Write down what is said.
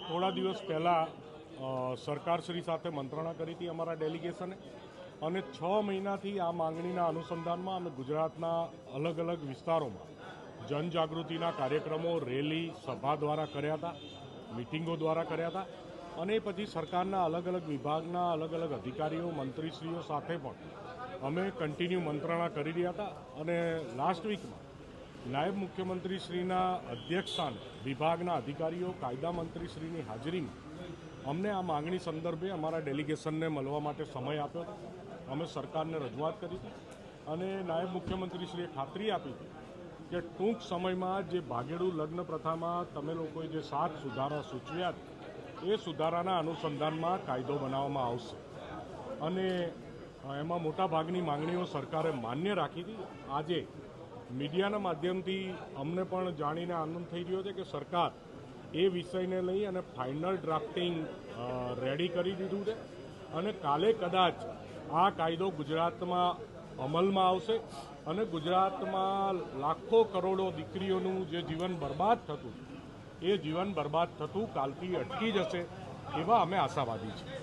થોડા દિવસ પહેલાં સરકારશ્રી સાથે મંત્રણા કરી હતી અમારા ડેલિગેશને, અને 6 મહિનાથી આ માંગણીના અનુસંધાનમાં અમે ગુજરાતના અલગ અલગ વિસ્તારોમાં જનજાગૃતિના કાર્યક્રમો, રેલી, સભા દ્વારા કર્યા હતા, મિટિંગો દ્વારા કર્યા હતા, અને પછી સરકારના અલગ અલગ વિભાગના અલગ અલગ અધિકારીઓ, મંત્રીશ્રીઓ સાથે પણ અમે કન્ટિન્યુ મંત્રણા કરી રહ્યા હતા. અને લાસ્ટ વીકમાં નાયબ મુખ્યમંત્રીશ્રીના અધ્યક્ષસ્થાને વિભાગના અધિકારીઓ, કાયદા મંત્રીશ્રીની હાજરીમાં અમને આ માંગણી સંદર્ભે અમારા ડેલિગેશનને મળવા માટે સમય આપ્યો હતો. અમે સરકારને રજૂઆત કરી હતી અને નાયબ મુખ્યમંત્રીશ્રીએ ખાતરી આપી હતી કે ટૂંક સમયમાં જે ભાગેડુ લગ્ન પ્રથામાં તમે લોકોએ જે 7 સુધારા સૂચવ્યા એ સુધારાના અનુસંધાનમાં કાયદો બનાવવામાં આવશે. અને એમાં મોટાભાગની માંગણીઓ સરકારે માન્ય રાખી હતી. આજે મીડિયાના માધ્યમથી અમને પણ જાણીને આનંદ થઈ રહ્યો છે કે સરકાર એ વિષયને લઈ અને ફાઇનલ ડ્રાફ્ટિંગ રેડી કરી દીધું છે, અને કાલે કદાચ આ કાયદો ગુજરાતમાં અમલમાં આવશે અને ગુજરાતમાં લાખો કરોડો દીકરીઓનું જે જીવન બરબાદ થતું એ જીવન બરબાદ થતું કાલથી અટકી જશે એવા અમે આશાવાદી છીએ.